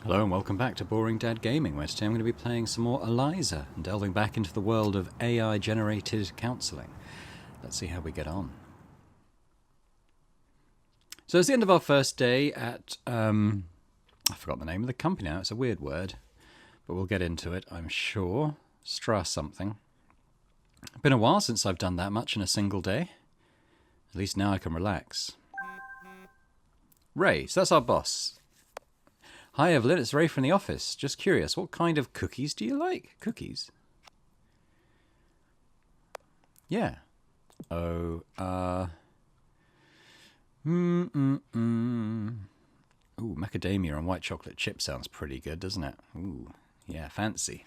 Hello and welcome back to Boring Dad Gaming, where today I'm going to be playing some more Eliza and delving back into the world of AI-generated counselling. Let's see how we get on. So it's the end of our first day at, I forgot the name of the company now, it's a weird word, but we'll get into it, I'm sure. Strass something. It's been a while since I've done that much in a single day. At least now I can relax. Ray, so that's our boss. Hi Evelyn, it's Ray from the office. Just curious, what kind of cookies do you like? Cookies? Yeah. Oh, Ooh, macadamia and white chocolate chip sounds pretty good, doesn't it? Ooh, yeah, fancy.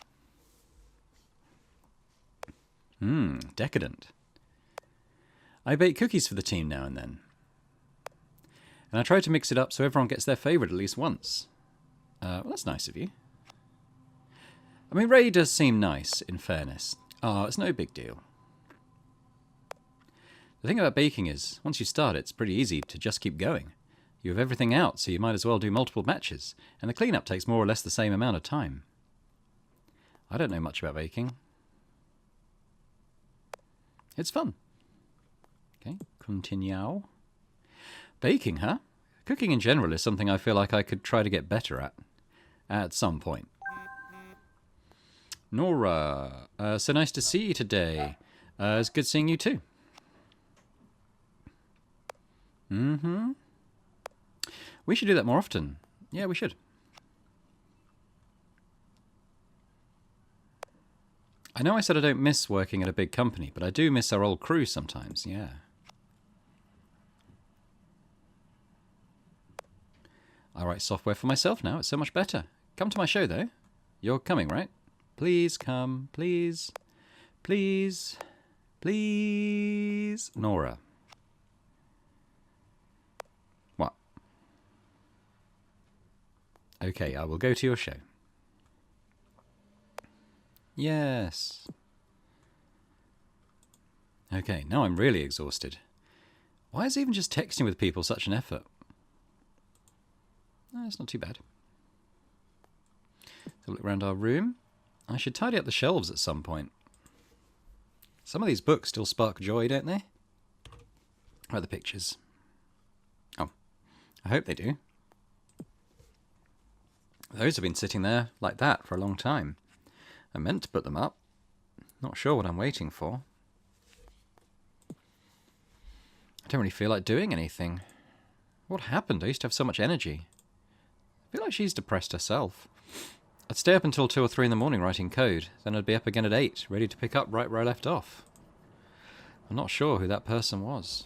Decadent. I bake cookies for the team now and then. And I try to mix it up so everyone gets their favourite at least once. Well, that's nice of you. I mean, Ray does seem nice, in fairness. Oh, it's no big deal. The thing about baking is, once you start, it's pretty easy to just keep going. You have everything out, so you might as well do multiple batches, and the cleanup takes more or less the same amount of time. I don't know much about baking. It's fun. Okay, continue. Baking, huh? Cooking in general is something I feel like I could try to get better at some point. Nora, so nice to see you today. It's good seeing you too. We should do that more often. Yeah, we should. I know I said I don't miss working at a big company, but I do miss our old crew sometimes, yeah. I write software for myself now. It's so much better. Come to my show, though. You're coming, right? Please come. Please. Please. Please. Nora. What? Okay, I will go to your show. Yes. Okay, now I'm really exhausted. Why is even just texting with people such an effort? No, it's not too bad. Have a look around our room. I should tidy up the shelves at some point. Some of these books still spark joy, don't they? Where are the pictures? Oh, I hope they do. Those have been sitting there like that for a long time. I meant to put them up. Not sure what I'm waiting for. I don't really feel like doing anything. What happened? I used to have so much energy. I feel like she's depressed herself. I'd stay up until 2 or 3 in the morning writing code, then I'd be up again at 8, ready to pick up right where I left off. I'm not sure who that person was.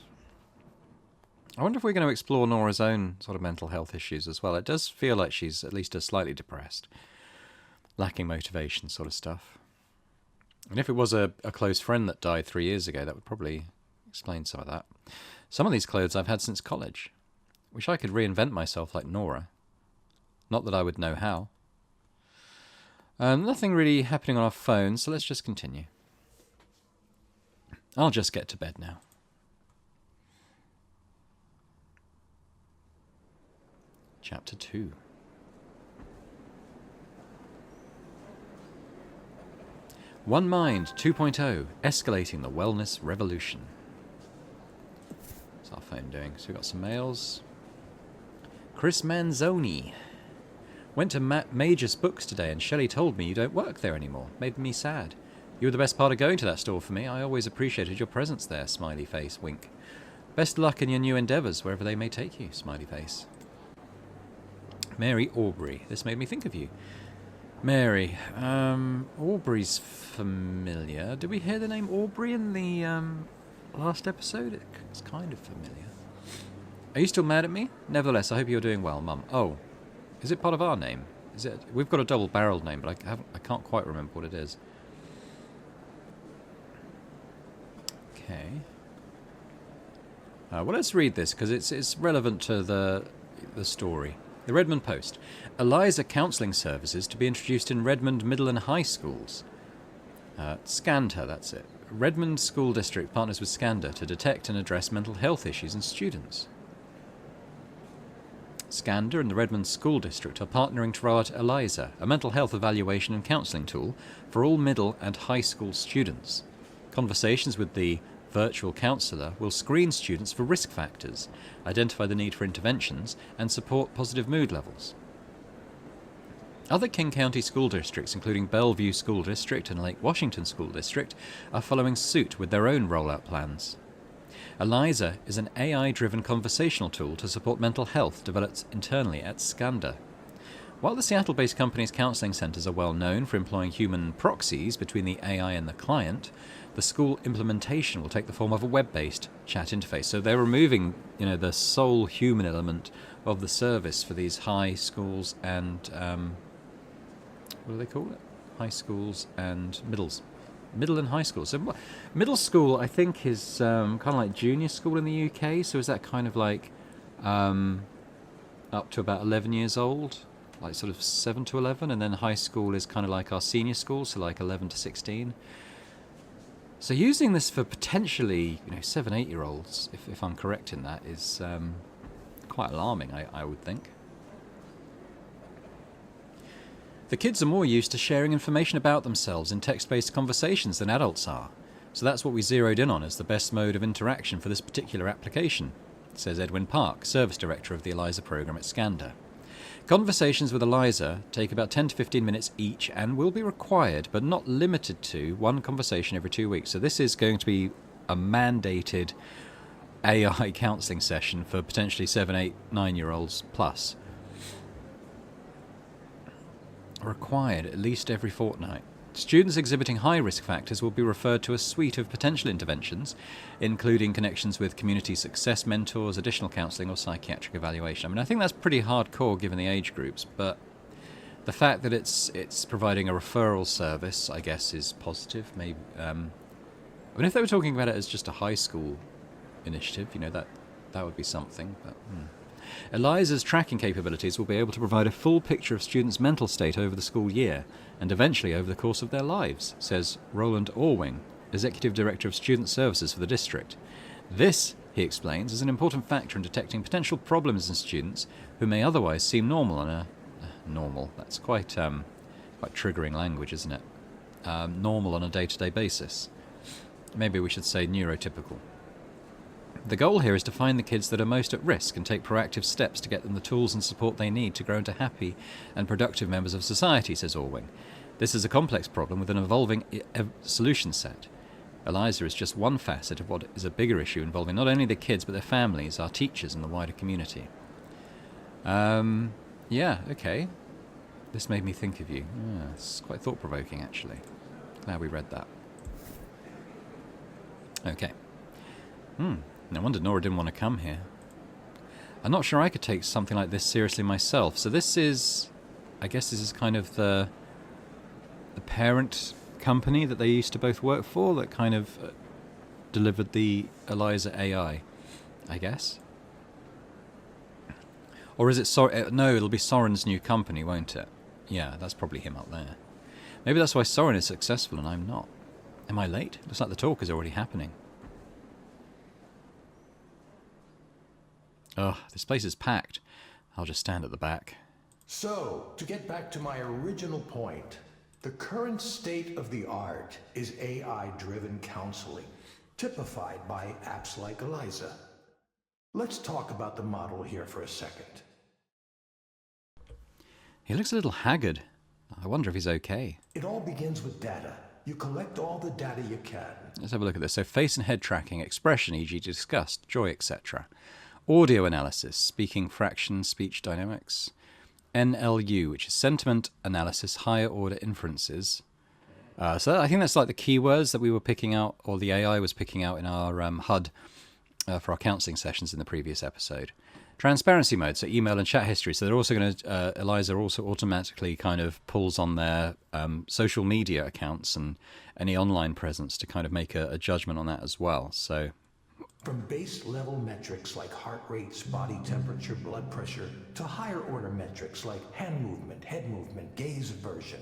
I wonder if we're going to explore Nora's own sort of mental health issues as well. It does feel like she's at least slightly depressed. Lacking motivation sort of stuff. And if it was a close friend that died 3 years ago, that would probably explain some of that. Some of these clothes I've had since college. Wish I could reinvent myself like Nora. Not that I would know how. Nothing really happening on our phone, so let's just continue. I'll just get to bed now. Chapter 2. One Mind 2.0, escalating the wellness revolution. What's our phone doing? So we've got some mails. Chris Manzoni. Went to Major's Books today and Shelley told me you don't work there anymore. Made me sad. You were the best part of going to that store for me. I always appreciated your presence there, smiley face, wink. Best luck in your new endeavours, wherever they may take you, smiley face. Mary Aubrey. This made me think of you. Mary. Aubrey's familiar. Did we hear the name Aubrey in the last episode? It's kind of familiar. Are you still mad at me? Nevertheless, I hope you're doing well, Mum. Oh. Is it part of our name? Is it? We've got a double-barreled name, but I can't quite remember what it is. Okay. Well, let's read this because it's relevant to the story. The Redmond Post. Eliza counselling services to be introduced in Redmond middle and high schools. Scandher, that's it. Redmond School District partners with Scandher to detect and address mental health issues in students. Scanda and the Redmond School District are partnering to roll out Eliza, a mental health evaluation and counselling tool for all middle and high school students. Conversations with the virtual counsellor will screen students for risk factors, identify the need for interventions, and support positive mood levels. Other King County school districts, including Bellevue School District and Lake Washington School District, are following suit with their own rollout plans. Eliza is an AI-driven conversational tool to support mental health developed internally at Scanda. While the Seattle-based company's counselling centres are well known for employing human proxies between the AI and the client, the school implementation will take the form of a web-based chat interface. So they're removing, the sole human element of the service for these high schools and what do they call it? High schools and middle and high school. So middle school, I think, is kind of like junior school in the UK. So is that kind of like up to about 11 years old, like sort of 7 to 11, and then high school is kind of like our senior school, so like 11 to 16. So using this for potentially 7, 8-year-olds, if I'm correct in that, is quite alarming, I would think. The kids are more used to sharing information about themselves in text-based conversations than adults are, so that's what we zeroed in on as the best mode of interaction for this particular application, says Edwin Park, Service Director of the Eliza program at Scanda. Conversations with Eliza take about 10 to 15 minutes each and will be required, but not limited to, one conversation every 2 weeks. So this is going to be a mandated AI counselling session for potentially 7, 8, 9-year-olds plus. Required at least every fortnight. Students exhibiting high risk factors will be referred to a suite of potential interventions, including connections with community success mentors, additional counselling, or psychiatric evaluation. I mean, I think that's pretty hardcore given the age groups, but the fact that it's providing a referral service, I guess, is positive. Maybe, I mean, if they were talking about it as just a high school initiative, that would be something. But Eliza's tracking capabilities will be able to provide a full picture of students' mental state over the school year and eventually over the course of their lives, says Roland Orwing, Executive Director of Student Services for the district. This, he explains, is an important factor in detecting potential problems in students who may otherwise seem normal on a... normal, that's quite triggering language, isn't it? Normal on a day-to-day basis. Maybe we should say neurotypical. The goal here is to find the kids that are most at risk and take proactive steps to get them the tools and support they need to grow into happy and productive members of society, says Orwing. This is a complex problem with an evolving solution set. Eliza is just one facet of what is a bigger issue involving not only the kids but their families, our teachers and the wider community. Yeah, okay. This made me think of you. Yeah, it's quite thought-provoking, actually. Glad we read that. Okay. No wonder Nora didn't want to come here. I'm not sure I could take something like this seriously myself. So this is... I guess this is kind of the parent company that they used to both work for that kind of delivered the Eliza AI, I guess. Or is it no, it'll be Soren's new company, won't it? Yeah, that's probably him up there. Maybe that's why Soren is successful and I'm not. Am I late? Looks like the talk is already happening. Oh, this place is packed. I'll just stand at the back. So, to get back to my original point, the current state of the art is AI-driven counseling, typified by apps like Eliza. Let's talk about the model here for a second. He looks a little haggard. I wonder if he's okay. It all begins with data. You collect all the data you can. Let's have a look at this. So face and head tracking, expression, e.g. disgust, joy, etc. Audio analysis, speaking fraction, speech dynamics. NLU, which is sentiment analysis, higher order inferences. So I think that's like the keywords that we were picking out, or the AI was picking out in our HUD for our counselling sessions in the previous episode. Transparency mode, so email and chat history. So they're also going to, Eliza also automatically kind of pulls on their social media accounts and any online presence to kind of make a judgment on that as well. So from base level metrics like heart rates, body temperature, blood pressure, to higher order metrics like hand movement, head movement, gaze aversion.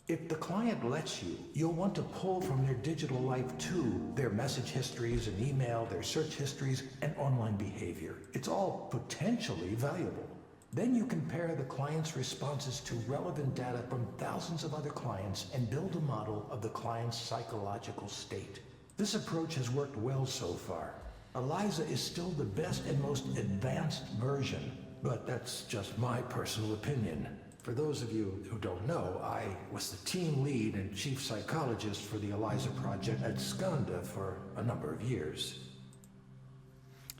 If the client lets you, you'll want to pull from their digital life too, their message histories and email, their search histories, and online behavior. It's all potentially valuable. Then you compare the client's responses to relevant data from thousands of other clients and build a model of the client's psychological state. This approach has worked well so far. Eliza is still the best and most advanced version, but that's just my personal opinion. For those of you who don't know, I was the team lead and chief psychologist for the Eliza project at Skanda for a number of years.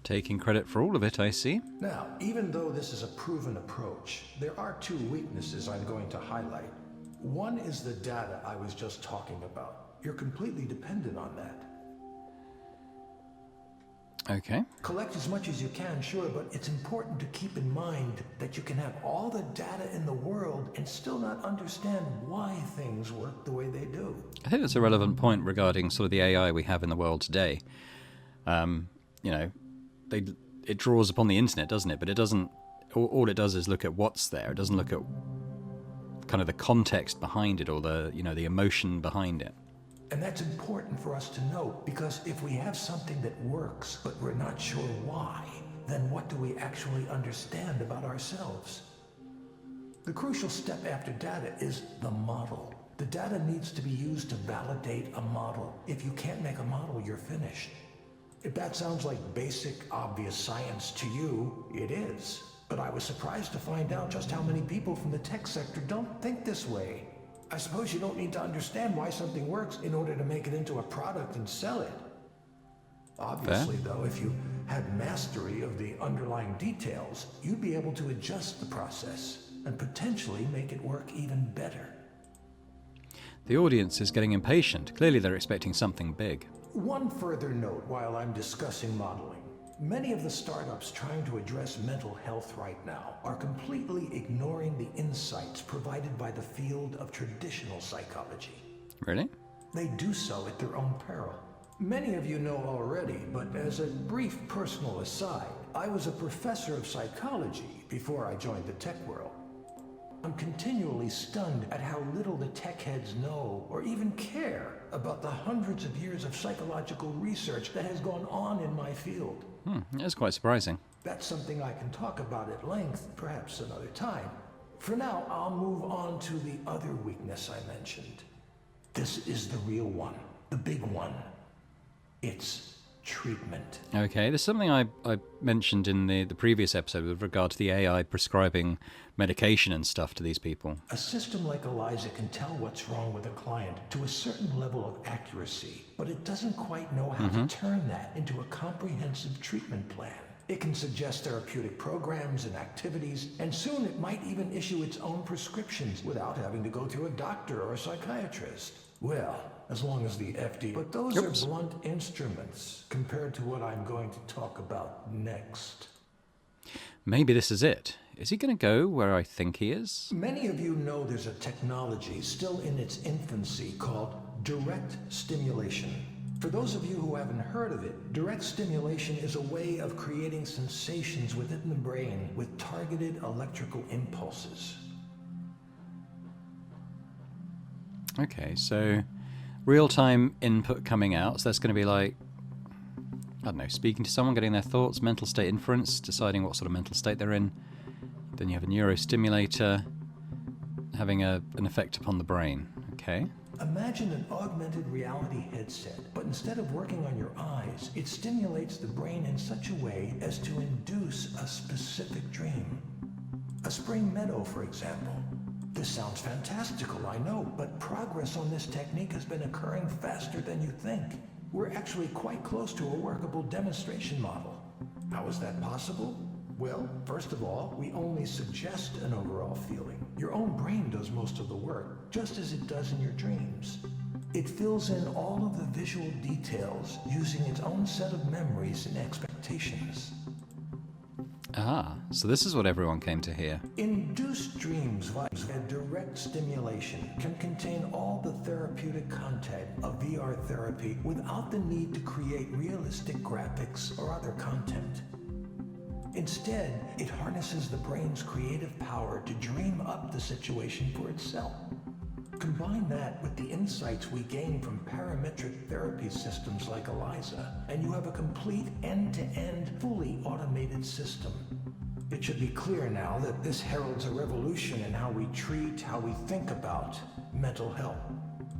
Taking credit for all of it, I see. Now, even though this is a proven approach, there are two weaknesses I'm going to highlight. One is the data I was just talking about. You're completely dependent on that. Okay. Collect as much as you can, sure, but it's important to keep in mind that you can have all the data in the world and still not understand why things work the way they do. I think that's a relevant point regarding sort of the AI we have in the world today. It draws upon the internet, doesn't it? But it doesn't. All it does is look at what's there. It doesn't look at kind of the context behind it or the emotion behind it. And that's important for us to know, because if we have something that works, but we're not sure why, then what do we actually understand about ourselves? The crucial step after data is the model. The data needs to be used to validate a model. If you can't make a model, you're finished. If that sounds like basic, obvious science to you, it is. But I was surprised to find out just how many people from the tech sector don't think this way. I suppose you don't need to understand why something works in order to make it into a product and sell it. Obviously, though, if you had mastery of the underlying details, you'd be able to adjust the process and potentially make it work even better. The audience is getting impatient. Clearly they're expecting something big. One further note while I'm discussing modeling. Many of the startups trying to address mental health right now are completely ignoring the insights provided by the field of traditional psychology. Really? They do so at their own peril. Many of you know already, but as a brief personal aside, I was a professor of psychology before I joined the tech world. I'm continually stunned at how little the tech heads know or even care about the hundreds of years of psychological research that has gone on in my field. That's quite surprising. That's something I can talk about at length, perhaps another time. For now, I'll move on to the other weakness I mentioned. This is the real one, the big one. It's treatment. Okay, there's something I mentioned in the previous episode with regard to the AI prescribing medication and stuff to these people. A system like Eliza can tell what's wrong with a client to a certain level of accuracy, but it doesn't quite know how to turn that into a comprehensive treatment plan. It can suggest therapeutic programs and activities, and soon it might even issue its own prescriptions without having to go through a doctor or a psychiatrist. Well, as long as the FDA... But those are blunt instruments compared to what I'm going to talk about next. Maybe this is it. Is he going to go where I think he is? Many of you know there's a technology still in its infancy called direct stimulation. For those of you who haven't heard of it, direct stimulation is a way of creating sensations within the brain with targeted electrical impulses. Okay, so real-time input coming out. So that's going to be like, I don't know, speaking to someone, getting their thoughts, mental state inference, deciding what sort of mental state they're in. Then you have a neurostimulator having an effect upon the brain. Okay. Imagine an augmented reality headset, but instead of working on your eyes, it stimulates the brain in such a way as to induce a specific dream. A spring meadow, for example. This sounds fantastical, I know, but progress on this technique has been occurring faster than you think. We're actually quite close to a workable demonstration model. How is that possible? Well, first of all, we only suggest an overall feeling. Your own brain does most of the work, just as it does in your dreams. It fills in all of the visual details using its own set of memories and expectations. Ah, so this is what everyone came to hear. Induced dreams via direct stimulation can contain all the therapeutic content of VR therapy without the need to create realistic graphics or other content. Instead, it harnesses the brain's creative power to dream up the situation for itself. Combine that with the insights we gain from parametric therapy systems like Eliza, and you have a complete end-to-end, fully automated system. It should be clear now that this heralds a revolution in how we treat, how we think about mental health.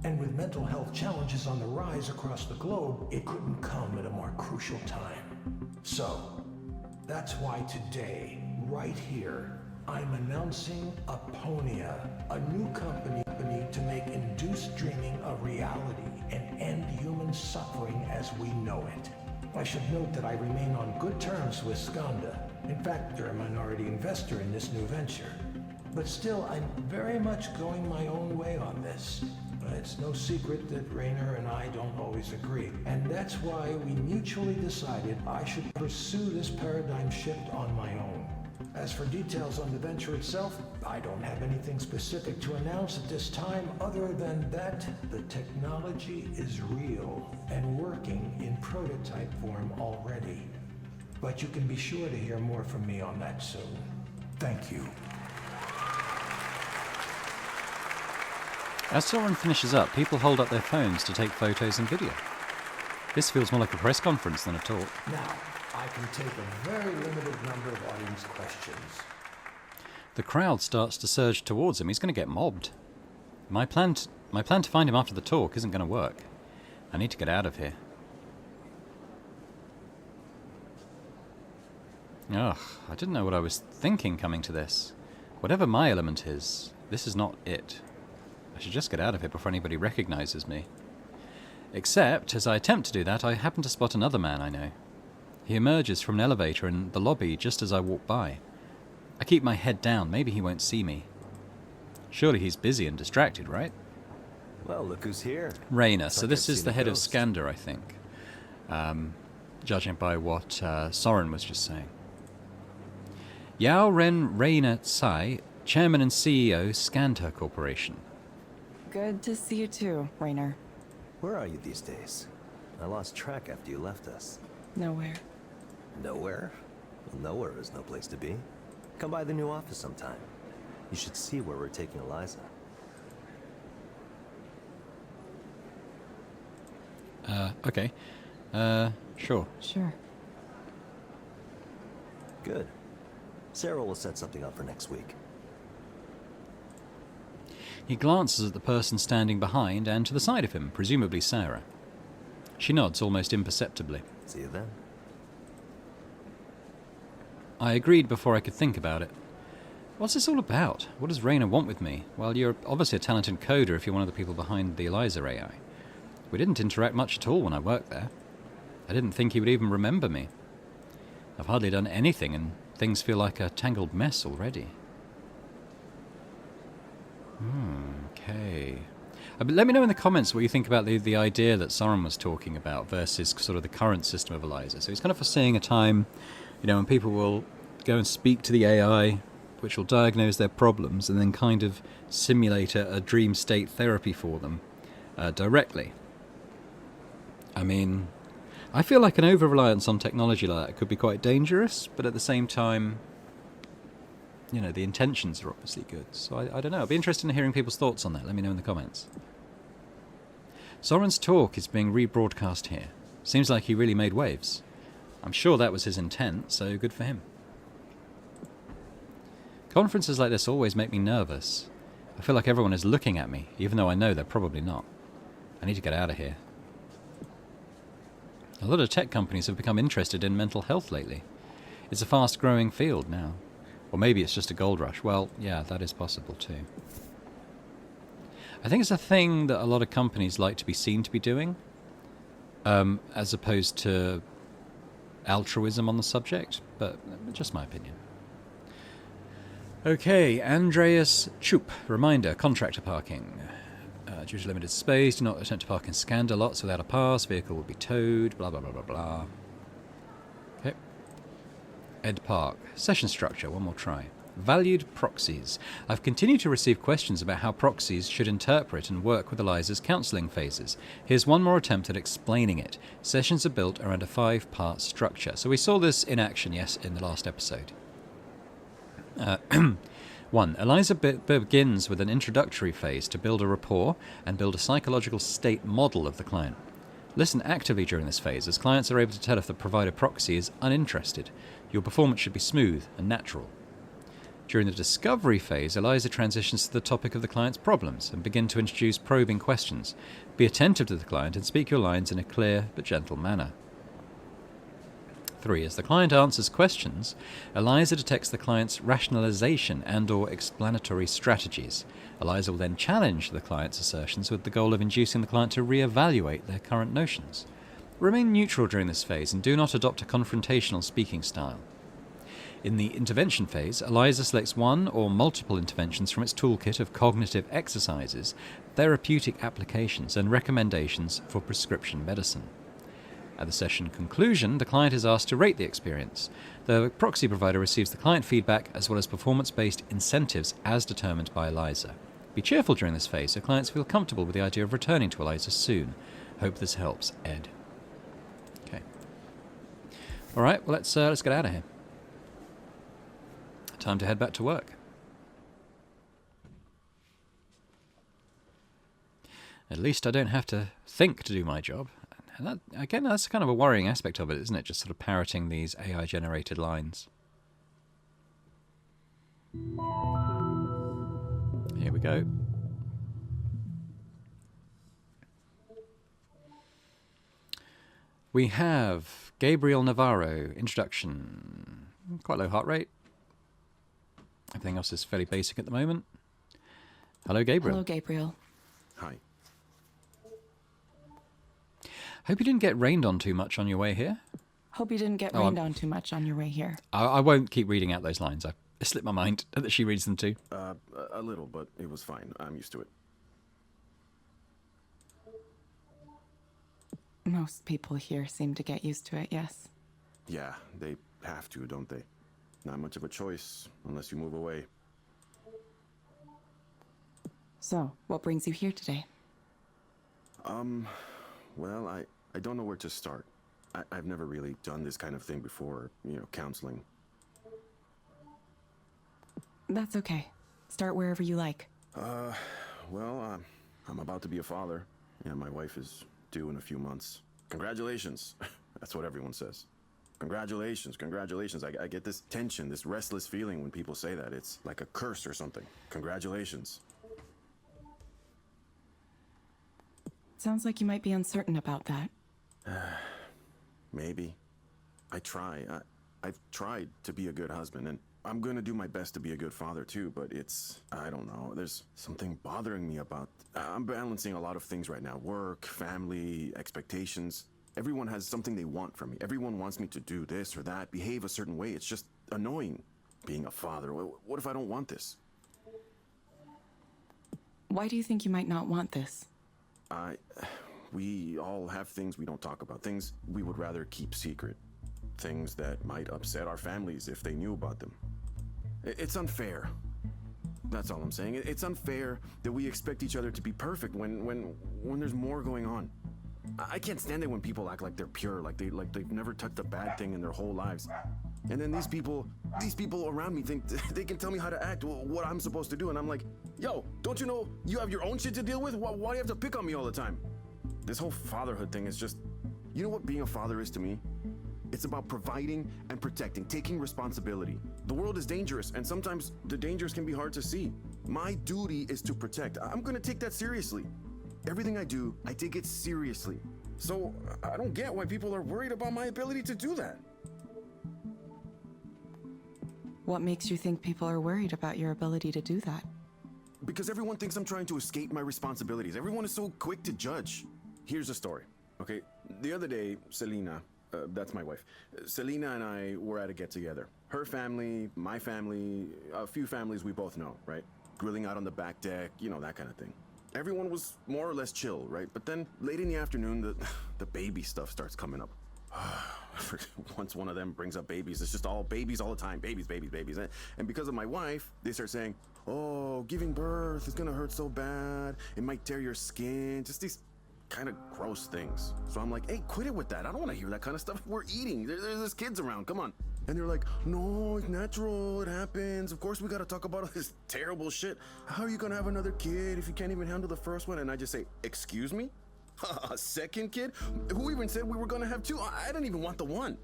And with mental health challenges on the rise across the globe, it couldn't come at a more crucial time. So, that's why today, right here, I'm announcing Aponia, a new company to make induced dreaming a reality and end human suffering as we know it. I should note that I remain on good terms with Skanda. In fact, they're a minority investor in this new venture. But still, I'm very much going my own way on this. It's no secret that Rainer and I don't always agree, and that's why we mutually decided I should pursue this paradigm shift on my own. As for details on the venture itself, I don't have anything specific to announce at this time other than that the technology is real and working in prototype form already. But you can be sure to hear more from me on that soon. Thank you. As Soren finishes up, people hold up their phones to take photos and video. This feels more like a press conference than a talk. Now, I can take a very limited number of audience questions. The crowd starts to surge towards him. He's going to get mobbed. My plan to find him after the talk isn't going to work. I need to get out of here. Ugh, I didn't know what I was thinking coming to this. Whatever my element is, this is not it. I should just get out of here before anybody recognizes me. Except, as I attempt to do that, I happen to spot another man I know. He emerges from an elevator in the lobby just as I walk by. I keep my head down. Maybe he won't see me. Surely he's busy and distracted, right? Well, look who's here. Rainer. So this is the head of Skanda, I think. Judging by what Soren was just saying. Yao Ren Rainer Tsai, Chairman and CEO, Skanda Corporation. Good to see you too, Rainer. Where are you these days? I lost track after you left us. Nowhere. Nowhere? Well, nowhere is no place to be. Come by the new office sometime. You should see where we're taking Eliza. Okay. Sure. Sure. Good. Sarah will set something up for next week. He glances at the person standing behind and to the side of him, presumably Sarah. She nods almost imperceptibly. See you then. I agreed before I could think about it. What's this all about? What does Rainer want with me? Well, you're obviously a talented coder if you're one of the people behind the Eliza AI. We didn't interact much at all when I worked there. I didn't think he would even remember me. I've hardly done anything and things feel like a tangled mess already. Okay. But let me know in the comments what you think about the idea that Soren was talking about versus sort of the current system of Eliza. So he's kind of foreseeing a time, when people will go and speak to the AI, which will diagnose their problems and then kind of simulate a dream state therapy for them directly. I mean, I feel like an over-reliance on technology like that could be quite dangerous, but at the same time, the intentions are obviously good. So I don't know. I'd be interested in hearing people's thoughts on that. Let me know in the comments. Soren's talk is being rebroadcast here. Seems like he really made waves. I'm sure that was his intent, so good for him. Conferences like this always make me nervous. I feel like everyone is looking at me, even though I know they're probably not. I need to get out of here. A lot of tech companies have become interested in mental health lately. It's a fast-growing field now. Or maybe it's just a gold rush. Well, yeah, that is possible too. I think it's a thing that a lot of companies like to be seen to be doing, as opposed to altruism on the subject, but just my opinion. Okay, Andreas Choop. Reminder, contractor parking. Due to limited space, do not attempt to park in Skanda lots without a pass. Vehicle will be towed, blah, blah, blah, blah, blah. Okay. Ed Park. Session structure, one more try. Valued proxies. I've continued to receive questions about how proxies should interpret and work with Eliza's counselling phases. Here's one more attempt at explaining it. Sessions are built around a 5-part structure. So we saw this in action, yes, in the last episode. 1. Eliza begins with an introductory phase to build a rapport and build a psychological state model of the client. Listen actively during this phase, as clients are able to tell if the provider proxy is uninterested. Your performance should be smooth and natural. During the discovery phase, Eliza transitions to the topic of the client's problems and begin to introduce probing questions. Be attentive to the client and speak your lines in a clear but gentle manner. 3. As the client answers questions, Eliza detects the client's rationalization and/or explanatory strategies. Eliza will then challenge the client's assertions with the goal of inducing the client to re-evaluate their current notions. Remain neutral during this phase and do not adopt a confrontational speaking style. In the intervention phase, Eliza selects one or multiple interventions from its toolkit of cognitive exercises, therapeutic applications, and recommendations for prescription medicine. At the session conclusion, the client is asked to rate the experience. The proxy provider receives the client feedback as well as performance-based incentives as determined by Eliza. Be cheerful during this phase so clients feel comfortable with the idea of returning to Eliza soon. Hope this helps, Ed. Okay. All right, well, let's get out of here. Time to head back to work. At least I don't have to think to do my job. And that, again, that's kind of a worrying aspect of it, isn't it? Just sort of parroting these AI-generated lines. Here we go. We have Gabriel Navarro, introduction. Quite low heart rate. Everything else is fairly basic at the moment. Hello, Gabriel. Hello, Gabriel. Hi. Hope you didn't get rained on too much on your way here. Hope you didn't get rained on too much on your way here. I won't keep reading out those lines. I slipped my mind that she reads them too. A little, but it was fine. I'm used to it. Most people here seem to get used to it, yes. Yeah, they have to, don't they? Not much of a choice, unless you move away. So, what brings you here today? Well, I don't know where to start. I've never really done this kind of thing before, counseling. That's okay. Start wherever you like. Well, I'm about to be a father. Yeah, my wife is due in a few months. Congratulations. That's what everyone says. Congratulations, congratulations. I get this tension, this restless feeling when people say that. It's like a curse or something. Congratulations. Sounds like you might be uncertain about that. Maybe. I've tried to be a good husband, and I'm gonna do my best to be a good father too, but I don't know, there's something bothering me about... I'm balancing a lot of things right now. Work, family, expectations. Everyone has something they want from me. Everyone wants me to do this or that, behave a certain way. It's just annoying being a father. What if I don't want this? Why do you think you might not want this? We all have things we don't talk about, things we would rather keep secret, things that might upset our families if they knew about them. It's unfair. That's all I'm saying. It's unfair that we expect each other to be perfect when there's more going on. I can't stand it when people act like they're pure, like they've never touched a bad thing in their whole lives. And then these people around me think they can tell me how to act, what I'm supposed to do, and I'm like, yo, don't you know you have your own shit to deal with? Why do you have to pick on me all the time? This whole fatherhood thing is just... You know what being a father is to me? It's about providing and protecting, taking responsibility. The world is dangerous, and sometimes the dangers can be hard to see. My duty is to protect. I'm gonna take that seriously. Everything I do, I take it seriously. So I don't get why people are worried about my ability to do that. What makes you think people are worried about your ability to do that? Because everyone thinks I'm trying to escape my responsibilities. Everyone is so quick to judge. Here's a story, okay? The other day, Selena, that's my wife, Selena and I were at a get-together. Her family, my family, a few families we both know, right? Grilling out on the back deck, that kind of thing. Everyone was more or less chill, right? But then late in the afternoon, the baby stuff starts coming up. Once one of them brings up babies, it's just all babies all the time. Babies, babies, babies. And because of my wife, they start saying, oh, giving birth is gonna hurt so bad. It might tear your skin. Just these kind of gross things. So I'm like, hey, quit it with that. I don't want to hear that kind of stuff. We're eating. There's kids around. Come on. And they're like, no, it's natural, it happens. Of course we gotta talk about all this terrible shit. How are you gonna have another kid if you can't even handle the first one? And I just say, excuse me? A second kid? Who even said we were gonna have two? I didn't even want the one.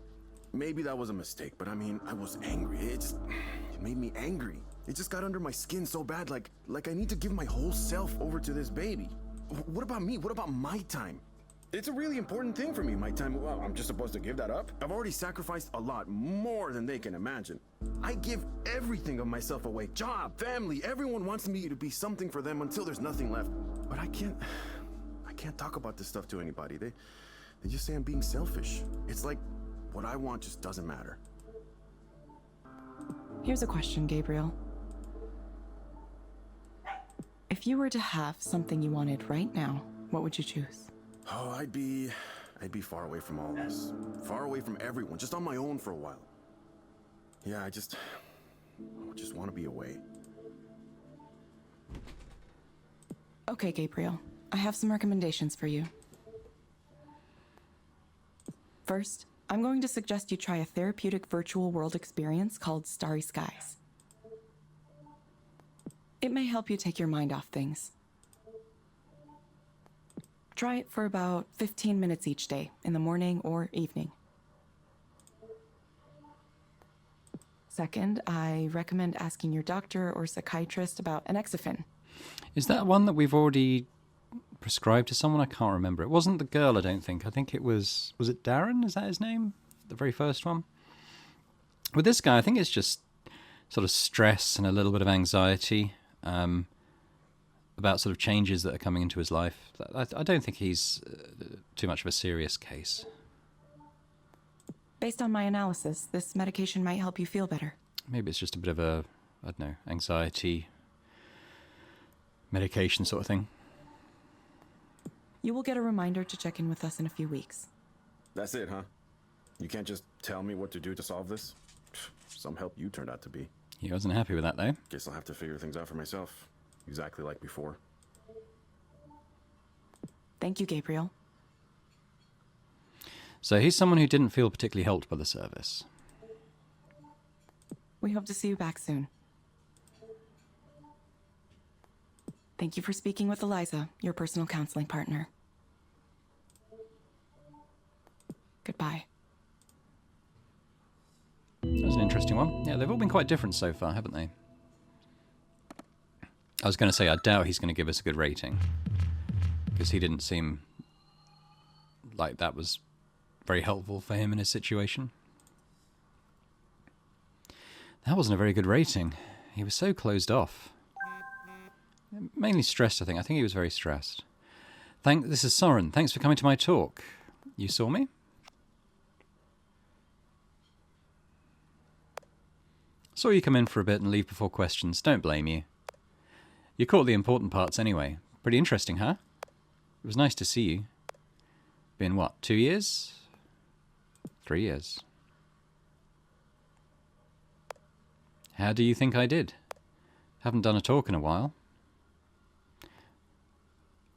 Maybe that was a mistake, but I mean, I was angry. It made me angry. It just got under my skin so bad, like I need to give my whole self over to this baby. What about me? What about my time? It's a really important thing for me, my time. Well, I'm just supposed to give that up? I've already sacrificed a lot, more than they can imagine. I give everything of myself away. Job, family, everyone wants me to be something for them until there's nothing left. But I can't talk about this stuff to anybody. They just say I'm being selfish. It's like what I want just doesn't matter. Here's a question, Gabriel. If you were to have something you wanted right now, what would you choose? Oh, I'd be far away from all this. Far away from everyone, just on my own for a while. Yeah, I just want to be away. Okay, Gabriel. I have some recommendations for you. First, I'm going to suggest you try a therapeutic virtual world experience called Starry Skies. It may help you take your mind off things. Try it for about 15 minutes each day, in the morning or evening. Second, I recommend asking your doctor or psychiatrist about anexiphin. Is that one that we've already prescribed to someone? I can't remember. It wasn't the girl, I don't think. I think it was it Darren? Is that his name? The very first one? With this guy, I think it's just sort of stress and a little bit of anxiety about sort of changes that are coming into his life. I don't think he's too much of a serious case. Based on my analysis, this medication might help you feel better. Maybe it's just a bit of a, I don't know, anxiety medication sort of thing. You will get a reminder to check in with us in a few weeks. That's it, huh? You can't just tell me what to do to solve this? Some help you turned out to be. He wasn't happy with that, though. Guess I'll have to figure things out for myself. Exactly like before. Thank you, Gabriel. So he's someone who didn't feel particularly helped by the service. We hope to see you back soon. Thank you for speaking with Eliza, your personal counseling partner. Goodbye. That was an interesting one. Yeah, they've all been quite different so far, haven't they? I was going to say, I doubt he's going to give us a good rating, because he didn't seem like that was very helpful for him in his situation. That wasn't a very good rating. He was so closed off. Mainly stressed, I think. I think he was very stressed. This is Soren. Thanks for coming to my talk. You saw me? Saw you come in for a bit and leave before questions. Don't blame you. You caught the important parts anyway. Pretty interesting, huh? It was nice to see you. Been what, 2 years? 3 years. How do you think I did? Haven't done a talk in a while.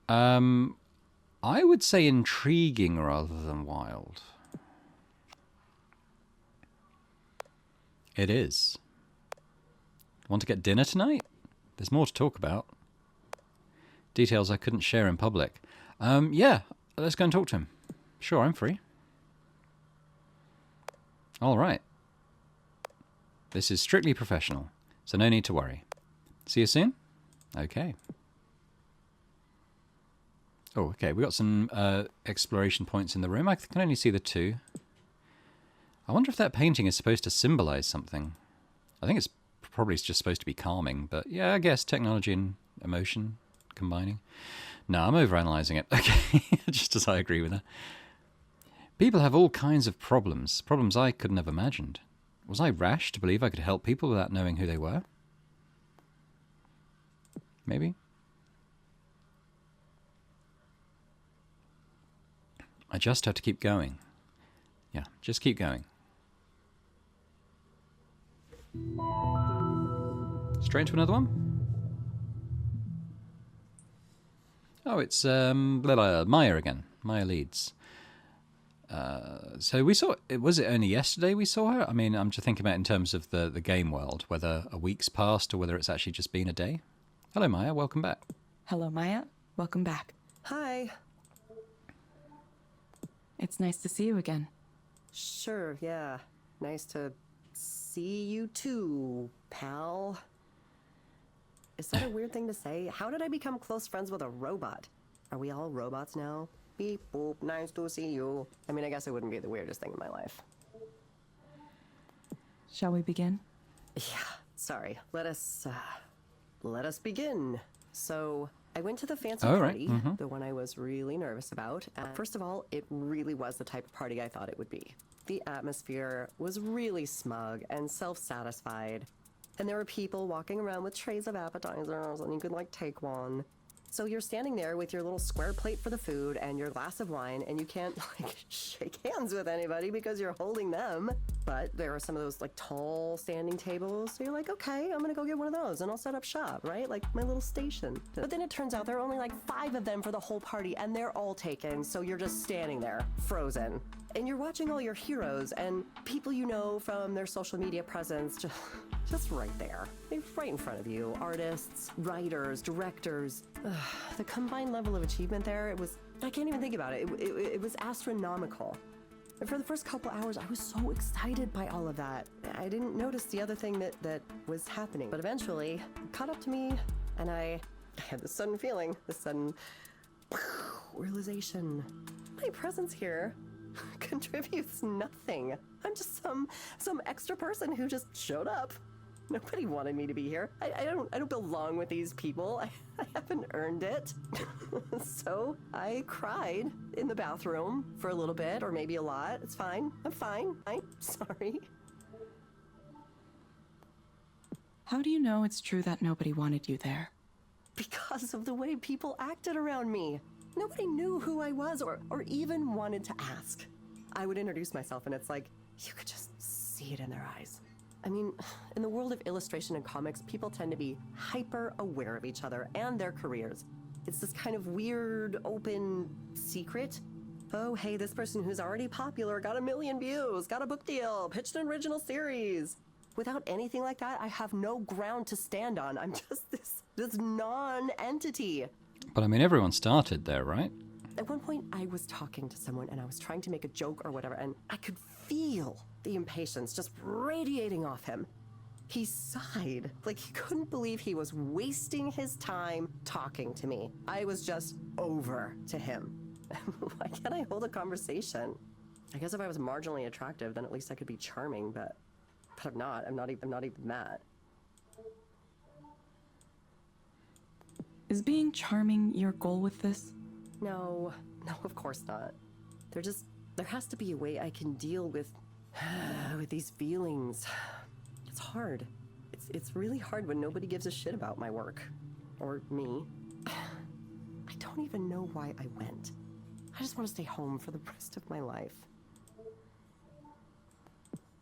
I would say intriguing rather than wild. It is. Want to get dinner tonight? There's more to talk about. Details I couldn't share in public. Yeah, let's go and talk to him. Sure, I'm free. All right. This is strictly professional, so no need to worry. See you soon? Okay. Oh, okay, we got some exploration points in the room. I can only see the 2. I wonder if that painting is supposed to symbolize something. I think it's probably just supposed to be calming, but yeah, I guess technology and emotion combining. No, I'm overanalyzing it. Okay, just as I agree with that. People have all kinds of problems I couldn't have imagined. Was I rash to believe I could help people without knowing who they were? Maybe. I just have to keep going. Yeah, just keep going. Straight into another one? Oh, it's Maya again. Maya Leeds. So we saw, was it only yesterday we saw her? I mean, I'm just thinking about in terms of the game world, whether a week's passed or whether it's actually just been a day. Hello, Maya. Welcome back. Hello, Maya. Welcome back. Hi. It's nice to see you again. Sure, yeah. Nice to see you too, pal. Is that a weird thing to say? How did I become close friends with a robot? Are we all robots now? Beep boop, nice to see you. I mean, I guess it wouldn't be the weirdest thing in my life. Shall we begin? Yeah, sorry. Let us begin. So, I went to the fancy party, the one I was really nervous about. First of all, it really was the type of party I thought it would be. The atmosphere was really smug and self-satisfied. And there were people walking around with trays of appetizers, and you could, like, take one. So you're standing there with your little square plate for the food and your glass of wine, and you can't, like, shake hands with anybody because you're holding them. But there are some of those, like, tall standing tables. So you're like, okay, I'm gonna go get one of those, and I'll set up shop, right? Like, my little station. But then it turns out there are only, like, 5 of them for the whole party, and they're all taken, so you're just standing there, frozen. And you're watching all your heroes and people you know from their social media presence just right there. They're right in front of you. Artists, writers, directors. The combined level of achievement there, I can't even think about it. It was astronomical. And for the first couple hours, I was so excited by all of that. I didn't notice the other thing that was happening. But eventually, it caught up to me, and I had this sudden feeling, this sudden realization. My presence here contributes nothing. I'm just some extra person who just showed up. Nobody wanted me to be here. I don't belong with these people. I haven't earned it. So I cried in the bathroom for a little bit, or maybe a lot. It's fine. I'm fine. I'm sorry. How do you know it's true that nobody wanted you there? Because of the way people acted around me. Nobody knew who I was or even wanted to ask. I would introduce myself and it's like, you could just see it in their eyes. I mean, in the world of illustration and comics, people tend to be hyper aware of each other and their careers. It's this kind of weird, open secret. Oh, hey, this person who's already popular got 1 million views, got a book deal, pitched an original series. Without anything like that, I have no ground to stand on. I'm just this non-entity. But I mean, everyone started there, right? At one point, I was talking to someone and I was trying to make a joke or whatever, and I could feel the impatience just radiating off him. He sighed, like he couldn't believe he was wasting his time talking to me. I was just over to him. Why can't I hold a conversation? I guess if I was marginally attractive, then at least I could be charming, but I'm not. I'm not even that. Is being charming your goal with this? No, of course not. There has to be a way I can deal with these feelings. It's hard. It's really hard when nobody gives a shit about my work. Or me. I don't even know why I went. I just want to stay home for the rest of my life.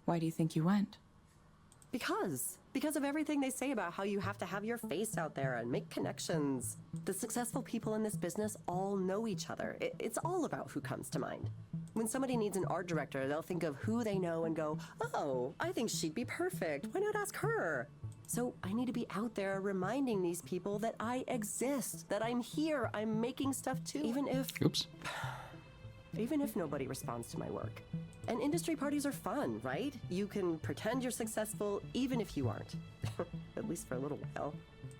Why do you think you went? Because of everything they say about how you have to have your face out there and make connections. The successful people in this business all know each other. It's all about who comes to mind. When somebody needs an art director, they'll think of who they know and go, oh, I think she'd be perfect. Why not ask her? So I need to be out there reminding these people that I exist, that I'm here, I'm making stuff too. Even if nobody responds to my work. And industry parties are fun, right? You can pretend you're successful even if you aren't. At least for a little while.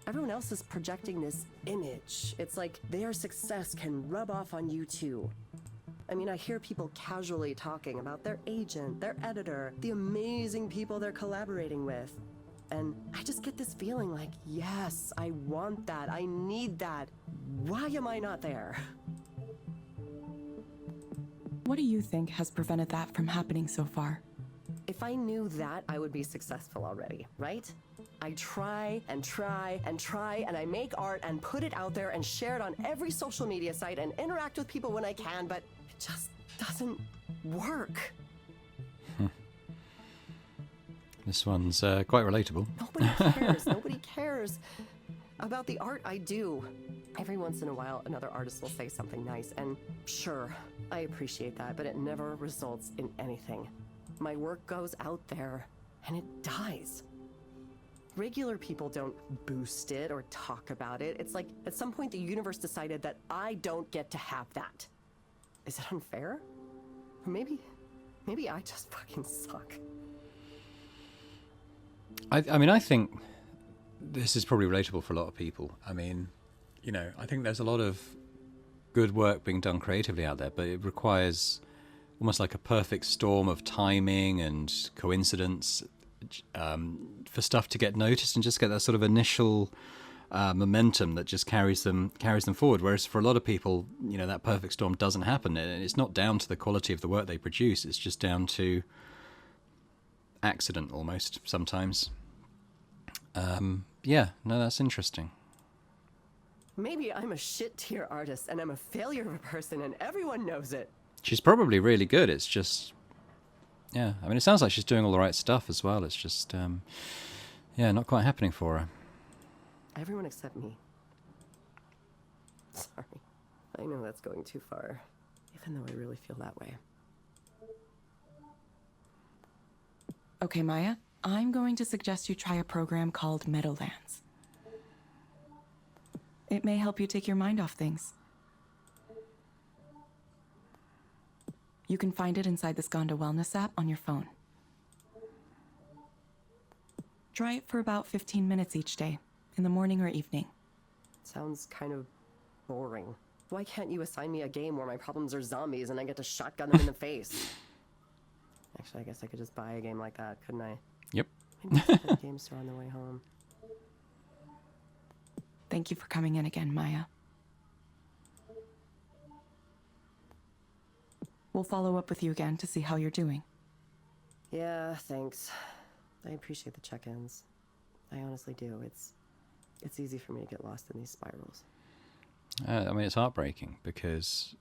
Everyone else is projecting this image. It's like their success can rub off on you too. I mean, I hear people casually talking about their agent, their editor, the amazing people they're collaborating with. And I just get this feeling like, yes, I want that. I need that. Why am I not there? What do you think has prevented that from happening so far? If I knew that, I would be successful already, right? I try and try and try, and I make art and put it out there and share it on every social media site and interact with people when I can, but it just doesn't work. This one's quite relatable. Nobody cares. Nobody cares about the art I do. Every once in a while, another artist will say something nice, and sure, I appreciate that, but it never results in anything. My work goes out there, and it dies. Regular people don't boost it or talk about it. It's like, at some point the universe decided that I don't get to have that. Is it unfair? Or maybe I just fucking suck. I mean, I think this is probably relatable for a lot of people. I mean, you know, I think there's a lot of good work being done creatively out there, but it requires almost like a perfect storm of timing and coincidence for stuff to get noticed and just get that sort of initial momentum that just carries them forward. Whereas for a lot of people, you know, that perfect storm doesn't happen, and it's not down to the quality of the work they produce. It's just down to accident almost sometimes. Yeah, no, that's interesting. Maybe I'm a shit-tier artist and I'm a failure of a person and everyone knows it. She's probably really good. It's just, yeah, I mean, it sounds like she's doing all the right stuff as well. It's just, yeah, not quite happening for her. Everyone except me. Sorry. I know that's going too far, even though I really feel that way. Okay, Maya, I'm going to suggest you try a program called Meadowlands. It may help you take your mind off things. You can find it inside the Skanda Wellness app on your phone. Try it for about 15 minutes each day, in the morning or evening. Sounds kind of boring. Why can't you assign me a game where my problems are zombies and I get to shotgun them in the face? Actually, I guess I could just buy a game like that, couldn't I? Yep. Maybe I'll hit the game store on the way home. Thank you for coming in again, Maya. We'll follow up with you again to see how you're doing. Yeah, thanks. I appreciate the check-ins. I honestly do. It's easy for me to get lost in these spirals. I mean, it's heartbreaking because,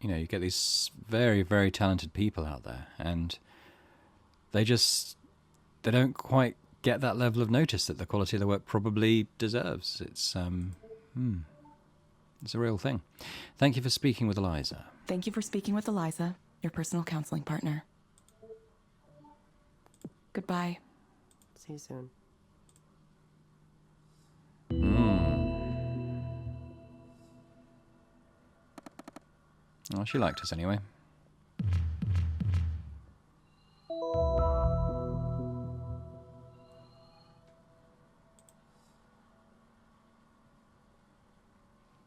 you know, you get these very, very talented people out there, and they don't quite get that level of notice that the quality of their work probably deserves. It's a real thing. Thank you for speaking with Eliza. Thank you for speaking with Eliza, your personal counseling partner. Goodbye. See you soon. Oh, she liked us anyway.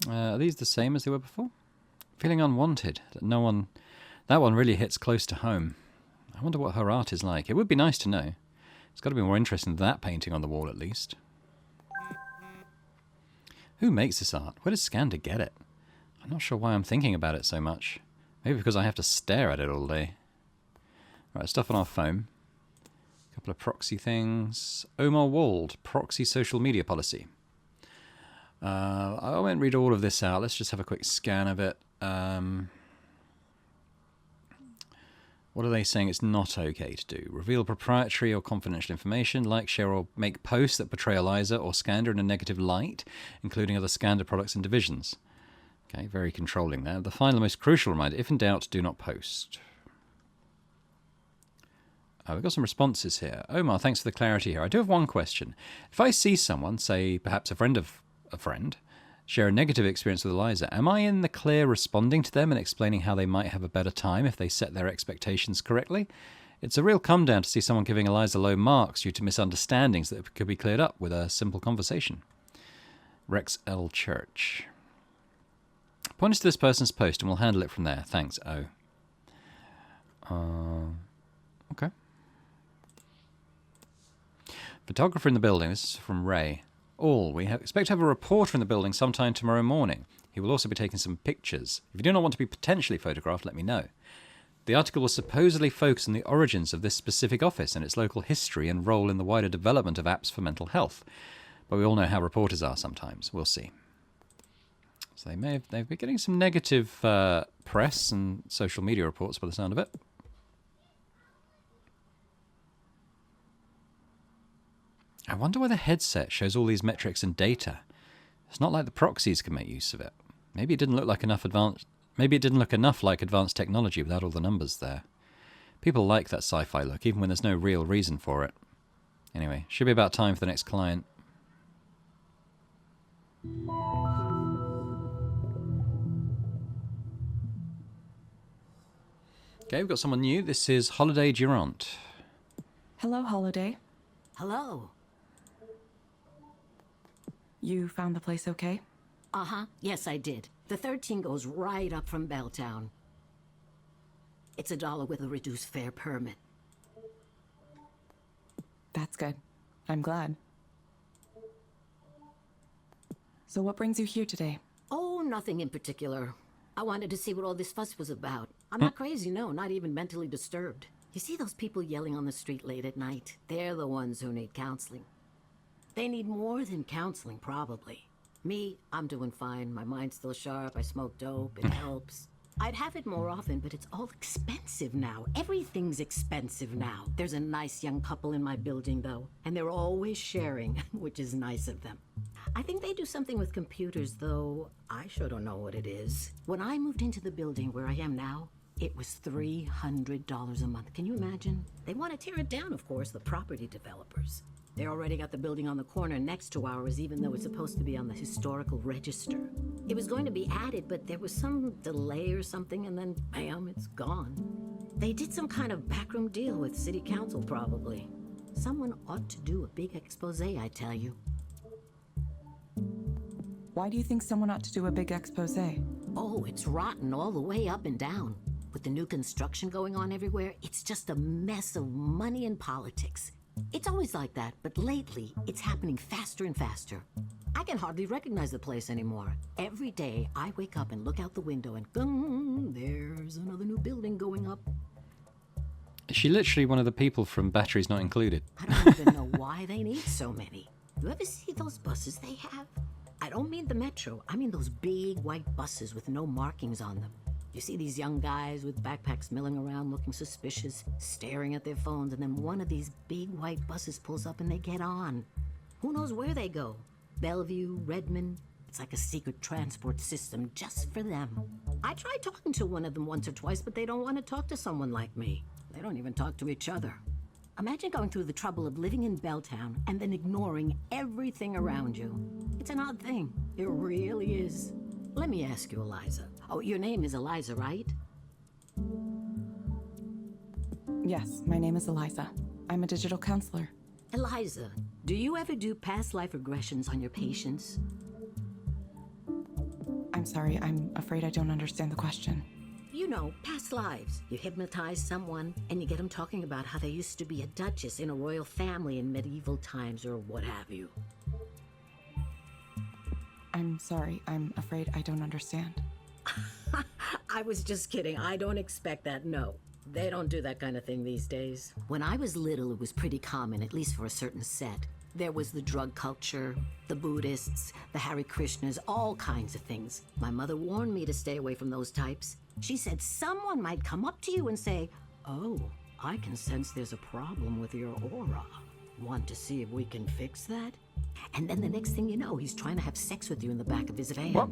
Are these the same as they were before? Feeling unwanted. That one really hits close to home. I wonder what her art is like. It would be nice to know. It's got to be more interesting than that painting on the wall, at least. Who makes this art? Where does Skanda get it? I'm not sure why I'm thinking about it so much. Maybe because I have to stare at it all day. Right, stuff on our phone. A couple of proxy things. Omar Wald, proxy social media policy. I won't read all of this out. Let's just have a quick scan of it. What are they saying it's not okay to do? Reveal proprietary or confidential information, like, share, or make posts that portray Eliza or Skanda in a negative light, including other Skanda products and divisions. Okay, very controlling there. The final, most crucial reminder, if in doubt, do not post. We've got some responses here. Omar, thanks for the clarity here. I do have one question. If I see someone, say perhaps a friend of a friend, share a negative experience with Eliza, am I in the clear responding to them and explaining how they might have a better time if they set their expectations correctly? It's a real come down to see someone giving Eliza low marks due to misunderstandings that could be cleared up with a simple conversation. Rex L. Church. Point us to this person's post and we'll handle it from there. Thanks, O. Okay. Photographer in the building. This is from Ray. We expect to have a reporter in the building sometime tomorrow morning. He will also be taking some pictures. If you do not want to be potentially photographed, let me know. The article will supposedly focus on the origins of this specific office and its local history and role in the wider development of apps for mental health. But we all know how reporters are sometimes. We'll see. So they've been getting some negative press and social media reports by the sound of it. I wonder why the headset shows all these metrics and data. It's not like the proxies can make use of it. Maybe it didn't look like enough Maybe it didn't look enough like advanced technology without all the numbers there. People like that sci-fi look, even when there's no real reason for it. Anyway, should be about time for the next client. Okay, we've got someone new. This is Holiday Durant. Hello, Holiday. Hello. You found the place okay? Uh-huh. Yes, I did. The 13 goes right up from Belltown. It's $1 with a reduced fare permit. That's good. I'm glad. So what brings you here today? Oh, nothing in particular. I wanted to see what all this fuss was about. I'm not crazy, no, not even mentally disturbed. You see those people yelling on the street late at night? They're the ones who need counseling. They need more than counseling, probably. Me, I'm doing fine. My mind's still sharp. I smoke dope. It helps. I'd have it more often, but it's all expensive now. Everything's expensive now. There's a nice young couple in my building, though, and they're always sharing, which is nice of them. I think they do something with computers, though I sure don't know what it is. When I moved into the building where I am now, it was $300 a month. Can you imagine? They want to tear it down, of course, the property developers. They already got the building on the corner next to ours, even though it's supposed to be on the historical register. It was going to be added, but there was some delay or something, and then, bam, it's gone. They did some kind of backroom deal with city council, probably. Someone ought to do a big expose, I tell you. Why do you think someone ought to do a big expose? Oh, it's rotten all the way up and down. With the new construction going on everywhere, it's just a mess of money and politics. It's always like that, but lately, it's happening faster and faster. I can hardly recognize the place anymore. Every day, I wake up and look out the window and there's another new building going up. Is she literally one of the people from Batteries Not Included? I don't even know why they need so many. You ever see those buses they have? I don't mean the metro. I mean those big white buses with no markings on them. You see these young guys with backpacks milling around looking suspicious, staring at their phones, and then one of these big white buses pulls up and they get on. Who knows where they go? Bellevue, Redmond. It's like a secret transport system just for them. I tried talking to one of them once or twice, but they don't want to talk to someone like me. They don't even talk to each other. Imagine going through the trouble of living in Belltown and then ignoring everything around you. It's an odd thing. It really is. Let me ask you, Eliza. Oh, your name is Eliza, right? Yes, my name is Eliza. I'm a digital counselor. Eliza, do you ever do past life regressions on your patients? I'm sorry, I'm afraid I don't understand the question. You know, past lives. You hypnotize someone and you get them talking about how they used to be a duchess in a royal family in medieval times or what have you. I'm sorry, I'm afraid I don't understand. I was just kidding. I don't expect that, no. They don't do that kind of thing these days. When I was little, it was pretty common, at least for a certain set. There was the drug culture, the Buddhists, the Hare Krishnas, all kinds of things. My mother warned me to stay away from those types. She said someone might come up to you and say, "Oh, I can sense there's a problem with your aura. Want to see if we can fix that?" And then the next thing you know, he's trying to have sex with you in the back of his van. What?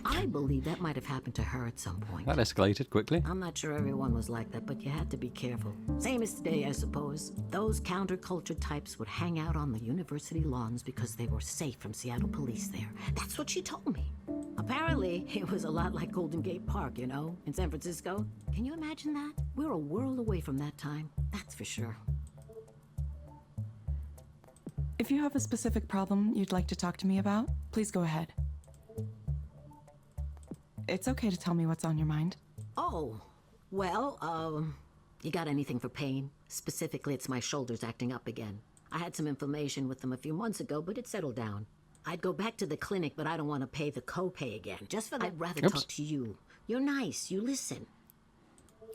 I believe that might have happened to her at some point. That escalated quickly. I'm not sure everyone was like that, but you had to be careful. Same as today, I suppose. Those counterculture types would hang out on the university lawns because they were safe from Seattle police there. That's what she told me. Apparently, it was a lot like Golden Gate Park, you know, in San Francisco. Can you imagine that? We're a world away from that time, that's for sure. If you have a specific problem you'd like to talk to me about, please go ahead. It's okay to tell me what's on your mind. Oh, well, you got anything for pain? Specifically, it's my shoulders acting up again. I had some inflammation with them a few months ago, but it settled down. I'd go back to the clinic, but I don't want to pay the copay again. Just for that, I'd rather talk to you. You're nice, you listen.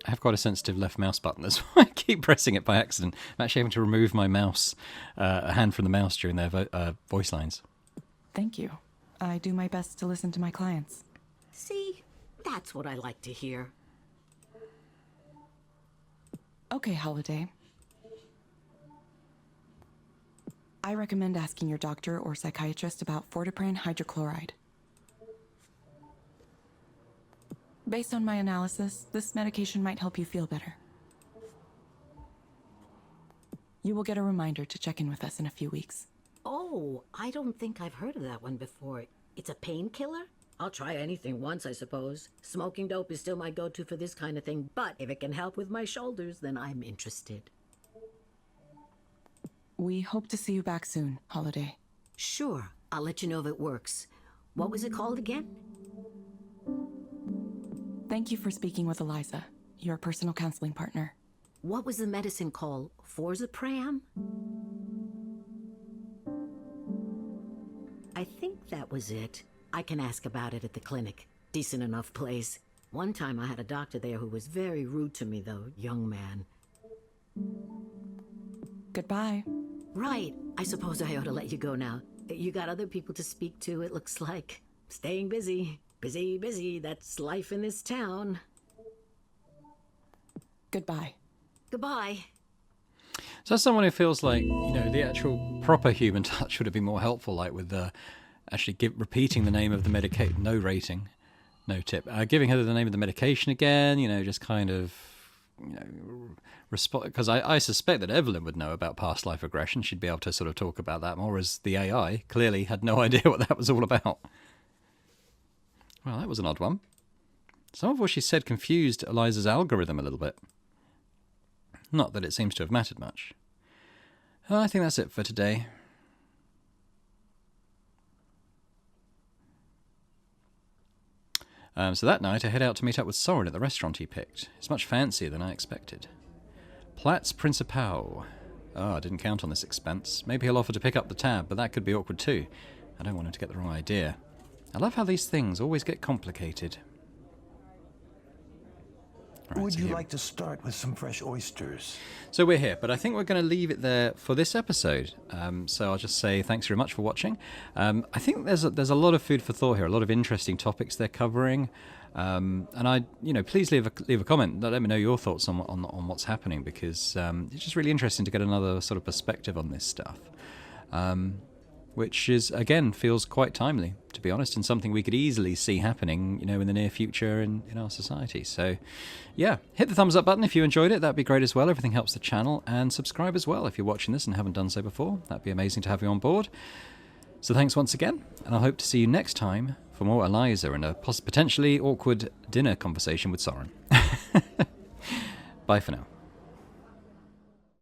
I have quite a sensitive left mouse button. That's why I keep pressing it by accident. I'm actually having to remove my mouse, a hand from the mouse during their voice lines. Thank you. I do my best to listen to my clients. See, that's what I like to hear. Okay, Holiday. I recommend asking your doctor or psychiatrist about fortipran hydrochloride. Based on my analysis, this medication might help you feel better. You will get a reminder to check in with us in a few weeks. Oh, I don't think I've heard of that one before. It's a painkiller? I'll try anything once, I suppose. Smoking dope is still my go-to for this kind of thing, but if it can help with my shoulders, then I'm interested. We hope to see you back soon, Holiday. Sure, I'll let you know if it works. What was it called again? Thank you for speaking with Eliza, your personal counseling partner. What was the medicine called? Forzapram? I think that was it. I can ask about it at the clinic. Decent enough place. One time I had a doctor there who was very rude to me, though, young man. Goodbye. Right. I suppose I ought to let you go now. You got other people to speak to, it looks like. Staying busy. Busy, busy. That's life in this town. Goodbye. Goodbye. So as someone who feels like, the actual proper human touch would have been more helpful, like with actually repeating the name of the medication, no rating, no tip, giving her the name of the medication again, just kind of, respond, because I suspect that Evelyn would know about past life regression. She'd be able to sort of talk about that more, as the AI clearly had no idea what that was all about. Well, that was an odd one. Some of what she said confused Eliza's algorithm a little bit. Not that it seems to have mattered much. I think that's it for today. So that night I head out to meet up with Soren at the restaurant he picked. It's much fancier than I expected. Platz Principal. Oh, I didn't count on this expense. Maybe he'll offer to pick up the tab, but that could be awkward too. I don't want him to get the wrong idea. I love how these things always get complicated. Right, Would you like to start with some fresh oysters? So we're here, but I think we're going to leave it there for this episode. So I'll just say thanks very much for watching. I think there's a lot of food for thought here, a lot of interesting topics they're covering. And please leave a comment. Let me know your thoughts on what's happening, because it's just really interesting to get another sort of perspective on this stuff. Which is, again, feels quite timely, to be honest, and something we could easily see happening, in the near future in our society. So, yeah, hit the thumbs up button if you enjoyed it. That'd be great as well. Everything helps the channel. And subscribe as well if you're watching this and haven't done so before. That'd be amazing to have you on board. So thanks once again, and I hope to see you next time for more Eliza and a potentially awkward dinner conversation with Soren. Bye for now.